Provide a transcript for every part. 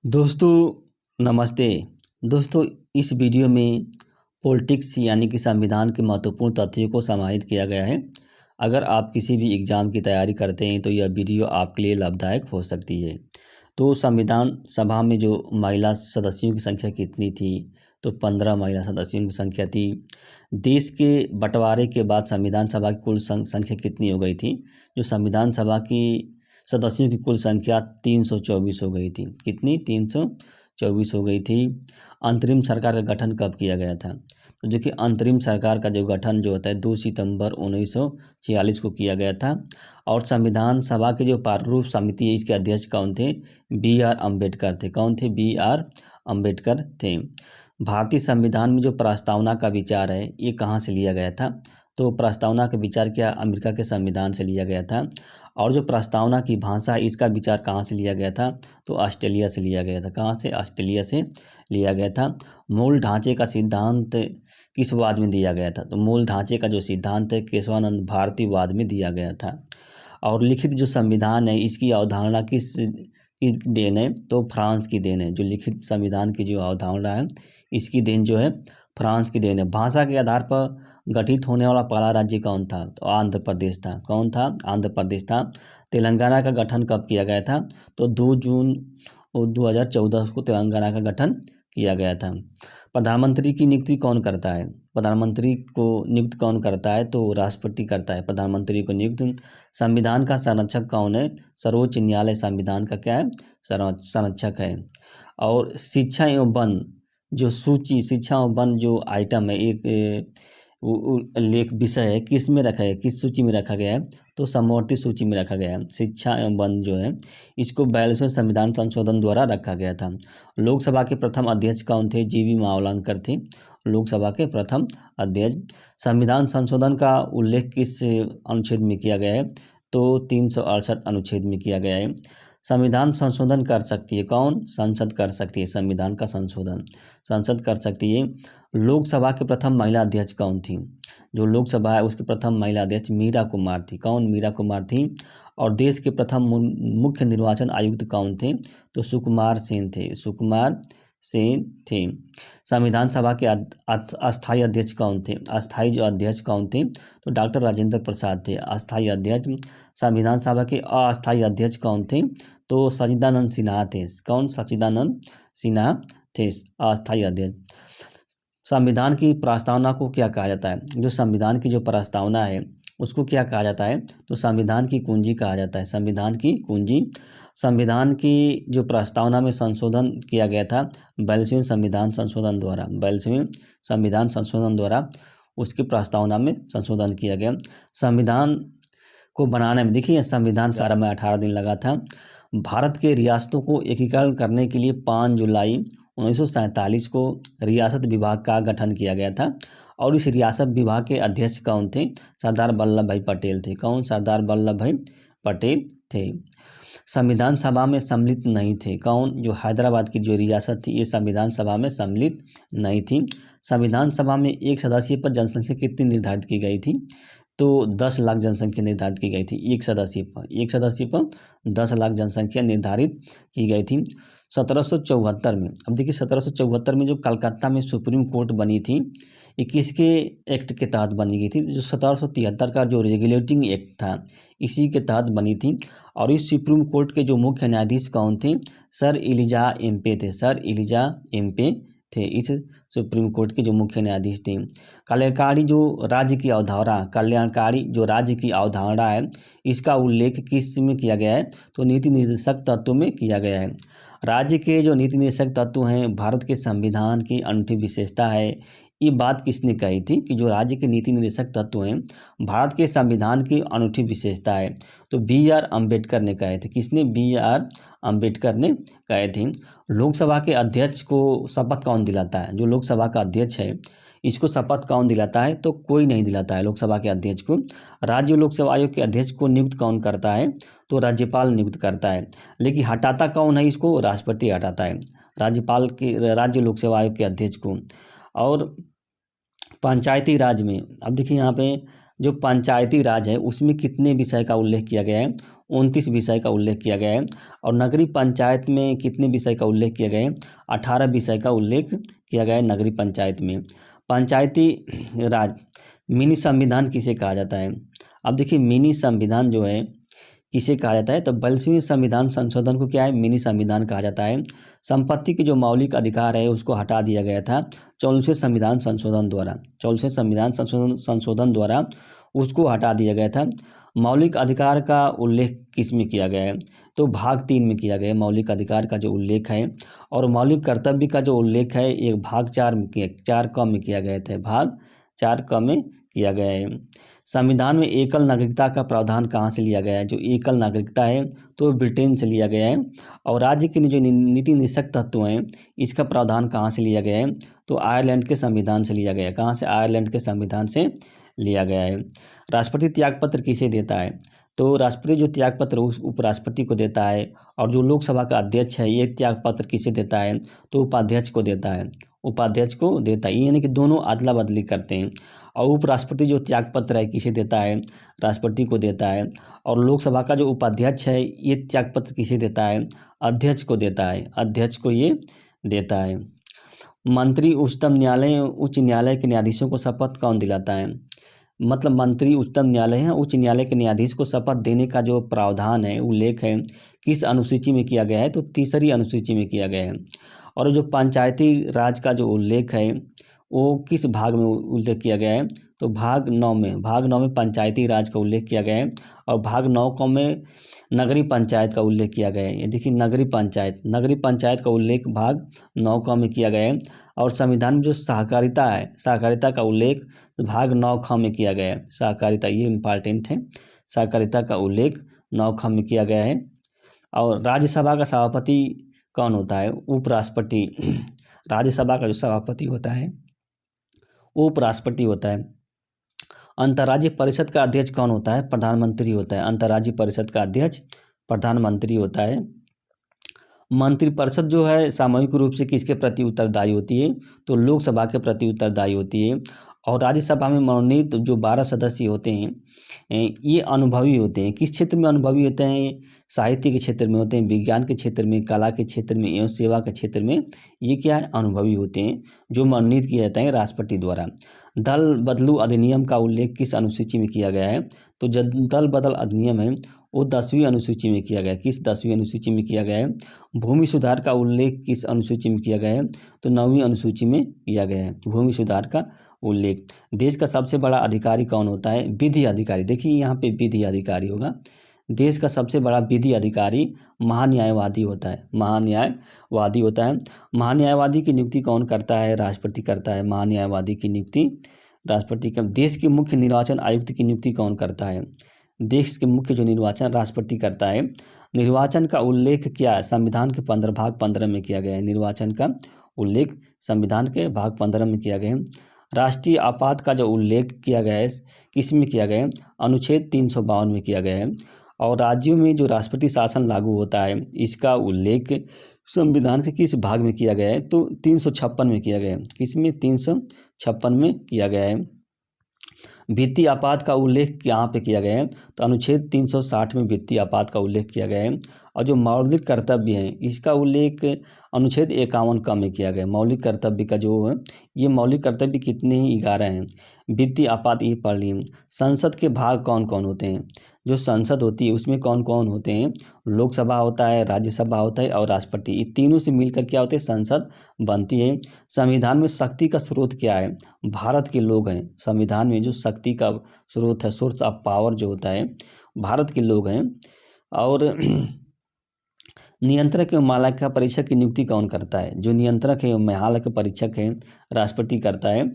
दोस्तों नमस्ते। दोस्तों इस वीडियो में पॉलिटिक्स यानी कि संविधान के महत्वपूर्ण तथ्यों को समाहित किया गया है। अगर आप किसी भी एग्ज़ाम की तैयारी करते हैं तो यह वीडियो आपके लिए लाभदायक हो सकती है। तो संविधान सभा में जो महिला सदस्यों की संख्या कितनी थी? तो 15 महिला सदस्यों की संख्या थी। देश के बंटवारे के बाद संविधान सभा की कुल संख्या कितनी हो गई थी? जो संविधान सभा की सदस्यों की कुल संख्या 324 हो गई थी। कितनी? 324 हो गई थी। अंतरिम सरकार का गठन कब किया गया था? तो देखिए अंतरिम सरकार का जो गठन जो होता है 2 सितंबर 1946 को किया गया था। और संविधान सभा की जो प्रारूप समिति है इसके अध्यक्ष कौन थे? B.R. अम्बेडकर थे। कौन थे? B.R. अम्बेडकर थे। भारतीय संविधान में जो प्रस्तावना का विचार है ये कहाँ से लिया गया था? तो प्रस्तावना का विचार क्या अमेरिका के संविधान से लिया गया था। और जो प्रस्तावना की भाषा है इसका विचार कहाँ से लिया गया था? तो ऑस्ट्रेलिया से लिया गया था। कहाँ से? ऑस्ट्रेलिया से लिया गया था। मूल ढांचे का सिद्धांत किस वाद में दिया गया था? तो मूल ढांचे का जो सिद्धांत है केशवानंद भारती वाद में दिया गया था। और लिखित जो संविधान है इसकी अवधारणा किस देन है? तो फ्रांस की देन है। जो लिखित संविधान की जो अवधारणा है इसकी देन जो है फ्रांस की देन है। भाषा के आधार पर गठित होने वाला पहला राज्य कौन था? तो आंध्र प्रदेश था। कौन था? आंध्र प्रदेश था। तेलंगाना का गठन कब किया गया था? तो 2 जून 2014 को तेलंगाना का गठन किया गया था। प्रधानमंत्री की नियुक्ति कौन करता है? प्रधानमंत्री को नियुक्त कौन करता है? तो राष्ट्रपति करता है प्रधानमंत्री को नियुक्त। संविधान का संरक्षक कौन है? सर्वोच्च न्यायालय संविधान का क्या है? संरक्षक है। और शिक्षा एवं वन जो सूची शिक्षा एवं वन जो आइटम है एक लेख विषय है किस में रखा है? किस सूची में रखा गया है? तो समवर्ती सूची में रखा गया है। शिक्षा एवं वन जो है इसको 42वें संविधान संशोधन द्वारा रखा गया था। लोकसभा के प्रथम अध्यक्ष कौन थे? जीवी मावलंकर थे लोकसभा के प्रथम अध्यक्ष। संविधान संशोधन का उल्लेख किस अनुच्छेद में किया गया है? तो 368 अनुच्छेद में किया गया है। संविधान संशोधन कर सकती है कौन? संसद कर सकती है। संविधान का संशोधन संसद कर सकती है। लोकसभा के प्रथम महिला अध्यक्ष कौन थी? जो लोकसभा है उसके प्रथम महिला अध्यक्ष मीरा कुमार थी। कौन? मीरा कुमार थी। और देश के प्रथम मुख्य निर्वाचन आयुक्त कौन थे? तो सुकुमार सेन थे। सुकुमार सेन थे। संविधान सभा के अस्थायी अध्यक्ष कौन थे? अस्थायी जो अध्यक्ष कौन थे? तो डॉक्टर राजेंद्र प्रसाद थे अस्थायी अध्यक्ष। संविधान सभा के अस्थायी अध्यक्ष कौन थे? तो सच्चिदानंद सिन्हा थे। कौन? सच्चिदानंद सिन्हा थे अस्थायी अध्यक्ष। संविधान की प्रस्तावना को क्या कहा जाता है? जो संविधान की जो प्रस्तावना है उसको क्या कहा जाता है? तो संविधान की कुंजी कहा जाता है। संविधान की कुंजी। संविधान की जो प्रस्तावना में संशोधन किया गया था 42वें संविधान संशोधन द्वारा 42वें संविधान संशोधन द्वारा उसकी प्रस्तावना में संशोधन किया गया। संविधान को बनाने में देखिए संविधान सारा में 18 दिन लगा था। भारत के रियासतों को एकीकरण करने के लिए 5 जुलाई 1947 को रियासत विभाग का गठन किया गया था। और इस रियासत विभाग के अध्यक्ष कौन थे? सरदार वल्लभ भाई पटेल थे। कौन? सरदार वल्लभ भाई पटेल थे। संविधान सभा में सम्मिलित नहीं थे कौन? जो हैदराबाद की जो रियासत थी ये संविधान सभा में सम्मिलित नहीं थी। संविधान सभा में एक सदस्य पर जनसंख्या कितनी निर्धारित की गई थी? तो 10 लाख जनसंख्या निर्धारित की गई थी एक सदस्य पर 10 लाख जनसंख्या निर्धारित की गई थी 1774 में। अब देखिए 1774 में जो कलकत्ता में सुप्रीम कोर्ट बनी थी ये किसके एक्ट के तहत बनी गई थी? जो 1773 का जो रेगुलेटिंग एक्ट था इसी के तहत बनी थी। और इस सुप्रीम कोर्ट के जो मुख्य न्यायाधीश कौन थे? सर इलिजा एम्पे थे। सर इलिजा एम्पे थे इस सुप्रीम कोर्ट के जो मुख्य न्यायाधीश थे। कल्याणकारी जो राज्य की अवधारणा है इसका उल्लेख किस में किया गया है? तो नीति निर्देशक तत्व में किया गया है। राज्य के जो नीति निर्देशक तत्व हैं भारत के संविधान की अनूठी विशेषता है। ये बात किसने कही थी कि जो राज्य के नीति निर्देशक तत्व हैं भारत के संविधान की अनूठी विशेषता है? तो B.R. अम्बेडकर ने कहे थे। किसने? B.R. अम्बेडकर ने कहे थे। लोकसभा के अध्यक्ष को शपथ कौन दिलाता है? जो लोकसभा का अध्यक्ष है इसको शपथ कौन दिलाता है? तो कोई नहीं दिलाता है लोकसभा के अध्यक्ष को। राज्य लोकसेवा आयोग के अध्यक्ष को नियुक्त कौन करता है? तो राज्यपाल नियुक्त करता है। लेकिन हटाता कौन है इसको? राष्ट्रपति हटाता है राज्यपाल के राज्य लोकसेवा आयोग के अध्यक्ष को। और पंचायती राज में अब देखिए यहाँ पे जो पंचायती राज है उसमें कितने विषय का उल्लेख किया गया है? 29 विषय का उल्लेख किया गया है। और नगरीय पंचायत में कितने विषय का उल्लेख किया गया है? 18 विषय का उल्लेख किया गया है नगरीय पंचायत में। पंचायती राज मिनी संविधान किसे कहा जाता है? अब देखिए मिनी संविधान जो है किसे कहा जाता है? तो 42वें संविधान संशोधन को क्या है? मिनी संविधान कहा जाता है। संपत्ति के जो मौलिक अधिकार है उसको हटा दिया गया था 44वें संविधान संशोधन द्वारा। 44वें संविधान संशोधन द्वारा उसको हटा दिया गया था। मौलिक अधिकार का उल्लेख किस में किया गया है? तो भाग 3 में किया गया है मौलिक अधिकार का जो उल्लेख है। और मौलिक कर्तव्य का जो उल्लेख है एक भाग 4 में 4 क में किया गया था, भाग 4 क में किया गया है। संविधान में एकल नागरिकता का प्रावधान कहाँ से लिया गया है? जो एकल नागरिकता है तो ब्रिटेन से लिया गया है। और राज्य के जो नीति निषेध तत्व हैं इसका प्रावधान कहाँ से लिया गया है? तो आयरलैंड के संविधान से लिया गया है। कहाँ से? आयरलैंड के संविधान से लिया गया है। राष्ट्रपति त्यागपत्र किसे देता है? तो राष्ट्रपति जो त्यागपत्र उस उपराष्ट्रपति को देता है। और जो लोकसभा का अध्यक्ष है ये त्यागपत्र किसे देता है? तो उपाध्यक्ष को देता है, उपाध्यक्ष को देता है, यानी कि दोनों अदला बदली करते हैं। और उपराष्ट्रपति जो त्यागपत्र है किसे देता है? राष्ट्रपति को देता है। और लोकसभा का जो उपाध्यक्ष है ये त्यागपत्र किसे देता है? अध्यक्ष को देता है, अध्यक्ष को ये देता है। मंत्री उच्च न्यायालय के न्यायाधीशों को शपथ कौन दिलाता है? मतलब मंत्री उच्चतम न्यायालय है, उच्च न्यायालय के न्यायाधीश को शपथ देने का जो प्रावधान है उल्लेख है किस अनुसूची में किया गया है? तो तीसरी अनुसूची में किया गया है। और जो पंचायती राज का जो उल्लेख है वो किस भाग में उल्लेख किया गया है? तो भाग 9 में, भाग 9 में पंचायती राज का उल्लेख किया गया है। और भाग 9 में नगरीय पंचायत का उल्लेख किया गया है। ये देखिए नगरीय पंचायत का उल्लेख भाग 9 में किया गया है। और संविधान में जो सहकारिता है, सहकारिता का उल्लेख भाग 9 में किया गया है। सहकारिता ये इम्पॉर्टेंट है, सहकारिता का उल्लेख 9 में किया गया है। और राज्यसभा का सभापति कौन होता है? उपराष्ट्रपति। राज्यसभा का जो सभापति होता है वो उपराष्ट्रपति होता है। अंतर्राज्यीय परिषद का अध्यक्ष कौन होता है? प्रधानमंत्री होता है। अंतर्राज्यीय परिषद का अध्यक्ष प्रधानमंत्री होता है। मंत्रिपरिषद जो है सामूहिक रूप से किसके प्रति उत्तरदायी होती है? तो लोकसभा के प्रति उत्तरदायी होती है। और राज्यसभा में मनोनीत जो 12 सदस्य होते हैं ये अनुभवी होते हैं। किस क्षेत्र में अनुभवी होते हैं? साहित्य के क्षेत्र में होते हैं, विज्ञान के क्षेत्र में, कला के क्षेत्र में एवं सेवा के क्षेत्र में ये क्या है? अनुभवी होते हैं, जो मनोनीत किए जाते हैं राष्ट्रपति द्वारा। दल बदलू अधिनियम का उल्लेख किस अनुसूची में किया गया है? तो जो दल बदल अधिनियम है वो 10वीं अनुसूची में किया गया है। किस 10वीं अनुसूची में किया गया है? भूमि सुधार का उल्लेख किस अनुसूची में किया गया है? तो 9वीं अनुसूची में किया गया है भूमि सुधार का उल्लेख। देश का सबसे बड़ा अधिकारी कौन होता है? विधि अधिकारी। देखिए यहाँ पे विधि अधिकारी होगा। देश का सबसे बड़ा विधि अधिकारी महान्यायवादी होता है, महान्यायवादी होता है। महान्यायवादी की नियुक्ति कौन करता है? राष्ट्रपति करता है। महान्यायवादी की नियुक्ति राष्ट्रपति का। देश के मुख्य निर्वाचन आयुक्त की नियुक्ति कौन करता है? देश के मुख्य जो निर्वाचन राष्ट्रपति करता है। निर्वाचन का उल्लेख क्या है? संविधान के भाग 15 में किया गया है। निर्वाचन का उल्लेख संविधान के भाग 15 में किया गया है। राष्ट्रीय आपात का जो उल्लेख किया गया है किस में किया गया है? अनुच्छेद 352 में किया गया है। और राज्यों में जो राष्ट्रपति शासन लागू होता है इसका उल्लेख संविधान के किस भाग में किया गया है? तो 356 में किया गया है। किसमें? 356 में किया गया है। वित्तीय आपात का उल्लेख यहाँ पे किया गया है तो अनुच्छेद 360 में वित्तीय आपात का उल्लेख किया गया है। और जो मौलिक कर्तव्य है इसका उल्लेख अनुच्छेद 51 का में किया गया है। मौलिक कर्तव्य का जो है ये मौलिक कर्तव्य कितने ही 11 हैं। वित्तीय आपात ये पढ़ लिए। संसद के भाग कौन कौन होते हैं? जो संसद होती है उसमें कौन कौन होते हैं? लोकसभा होता है, राज्यसभा होता है और राष्ट्रपति। ये तीनों से मिलकर क्या होते हैं? संसद बनती है। संविधान में शक्ति का स्रोत क्या है? भारत के लोग हैं। संविधान में जो शक्ति का स्रोत है, सोर्स ऑफ पावर जो होता है, भारत के लोग हैं। और नियंत्रक एवं महालेखा परीक्षक की नियुक्ति कौन करता है? जो नियंत्रक है एवं महालेखा परीक्षक है राष्ट्रपति करता है।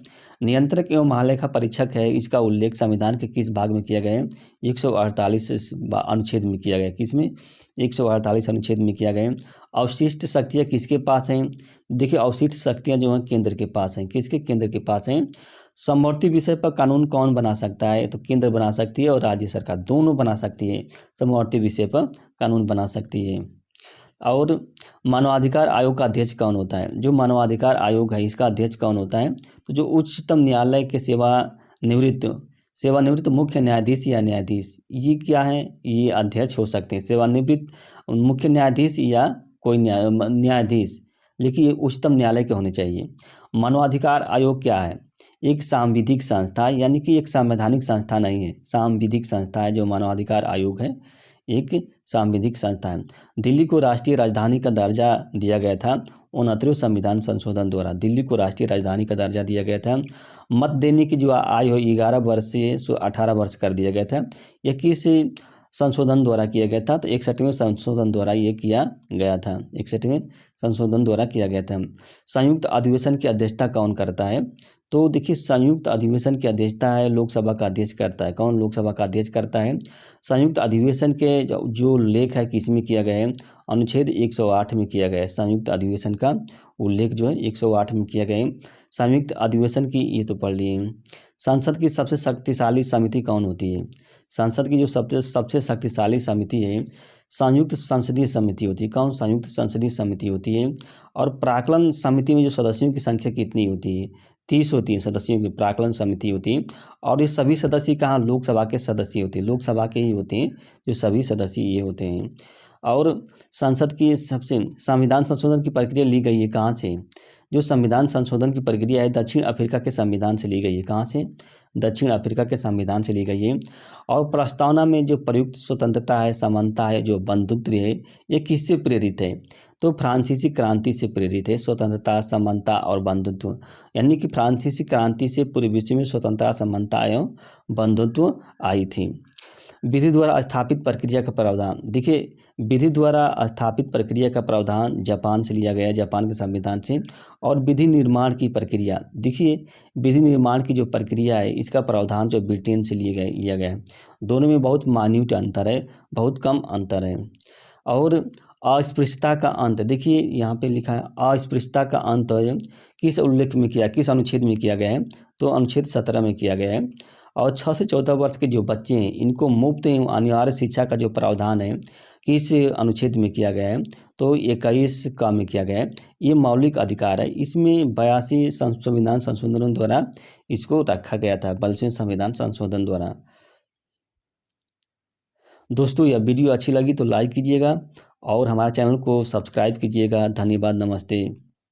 नियंत्रक एवं महालेखा परीक्षक है इसका उल्लेख संविधान के किस भाग में किया गया है? 148 अनुच्छेद में किया गया है। किसमें? 148 अनुच्छेद में किया गया है। अवशिष्ट शक्तियाँ किसके पास हैं? देखिए अवशिष्ट शक्तियाँ जो हैं केंद्र के पास हैं। किसके? केंद्र के पास हैं। समवर्ती विषय पर कानून कौन बना सकता है? तो केंद्र बना सकती है और राज्य सरकार दोनों बना सकती है। समवर्ती विषय पर कानून बना सकती है। और मानवाधिकार आयोग का अध्यक्ष कौन होता है? जो मानवाधिकार आयोग है इसका अध्यक्ष कौन होता है? तो जो उच्चतम न्यायालय के सेवानिवृत्त मुख्य न्यायाधीश या न्यायाधीश, ये क्या है, ये अध्यक्ष हो सकते हैं। सेवानिवृत्त मुख्य न्यायाधीश या कोई न्यायाधीश, लेकिन ये उच्चतम न्यायालय के होने चाहिए। मानवाधिकार आयोग क्या है, एक सांविधिक संस्था, यानी कि एक संवैधानिक संस्था नहीं है, सांविधिक संस्था है जो मानवाधिकार आयोग है, एक सांविधिक संस्था है। दिल्ली को राष्ट्रीय राजधानी का दर्जा दिया गया था 69वें संविधान संशोधन द्वारा, दिल्ली को राष्ट्रीय राजधानी का दर्जा दिया गया था। मत देने की जो आयु 11 वर्ष से 18 वर्ष कर दिया गया था। यह किस संशोधन द्वारा किया गया था, तो 61वें संशोधन द्वारा ये किया गया था, 61वें संशोधन द्वारा किया गया था। संयुक्त अधिवेशन की अध्यक्षता कौन करता है, तो देखिए संयुक्त अधिवेशन की अध्यक्षता है लोकसभा का अध्यक्ष करता है। कौन लोकसभा का अध्यक्ष करता है। संयुक्त अधिवेशन के जो लेख है किस में किया गया है, अनुच्छेद 108 में किया गया है। संयुक्त अधिवेशन का उल्लेख जो है 108 में किया गया है। संयुक्त अधिवेशन की ये तो पढ़ लिए। संसद की सबसे शक्तिशाली समिति कौन होती है, संसद की जो सबसे शक्तिशाली समिति है संयुक्त संसदीय समिति होती है। कौन, संयुक्त संसदीय समिति होती है। और प्राक्कलन समिति में जो सदस्यों की संख्या कितनी होती है, 30 होती है सदस्यों की प्राक्कलन समिति होती है। और ये सभी सदस्य कहाँ, लोकसभा के सदस्य होते हैं, लोकसभा के ही होते हैं जो सभी सदस्य ये होते हैं। और संसद की सबसे संविधान संशोधन की प्रक्रिया ली गई है कहाँ से, जो संविधान संशोधन की प्रक्रिया है दक्षिण अफ्रीका के संविधान से ली गई है। कहाँ से, दक्षिण अफ्रीका के संविधान से ली गई है। और प्रस्तावना में जो प्रयुक्त स्वतंत्रता है, समानता है, जो बंधुत्व है, ये किससे प्रेरित है, तो फ्रांसीसी क्रांति से प्रेरित है। स्वतंत्रता, समानता और बंधुत्व, यानी कि फ्रांसीसी क्रांति से पूरे विश्व में स्वतंत्रता, समानता एवं बंधुत्व आई थी। विधि द्वारा स्थापित प्रक्रिया का प्रावधान, देखिए विधि द्वारा स्थापित प्रक्रिया का प्रावधान जापान से लिया गया है, जापान के संविधान से। और विधि निर्माण की प्रक्रिया, देखिए विधि निर्माण की जो प्रक्रिया है इसका प्रावधान जो ब्रिटेन से लिया गया है। दोनों में बहुत मान्यूट अंतर है, बहुत कम अंतर है। और अस्पृश्यता का अंत, देखिए यहाँ पे लिखा है अस्पृश्यता का अंत किस उल्लेख में किया, किस अनुच्छेद में किया गया है, तो अनुच्छेद 17 में किया गया है। और 6 से 14 वर्ष के जो बच्चे हैं इनको मुफ्त एवं अनिवार्य शिक्षा का जो प्रावधान है किस अनुच्छेद में किया गया है, तो 21 का में किया गया है। ये मौलिक अधिकार है, इसमें 82 संविधान संशोधनों द्वारा इसको रखा गया था, 42वें संविधान संशोधन द्वारा। दोस्तों यह वीडियो अच्छी लगी तो लाइक कीजिएगा और हमारे चैनल को सब्सक्राइब कीजिएगा। धन्यवाद, नमस्ते।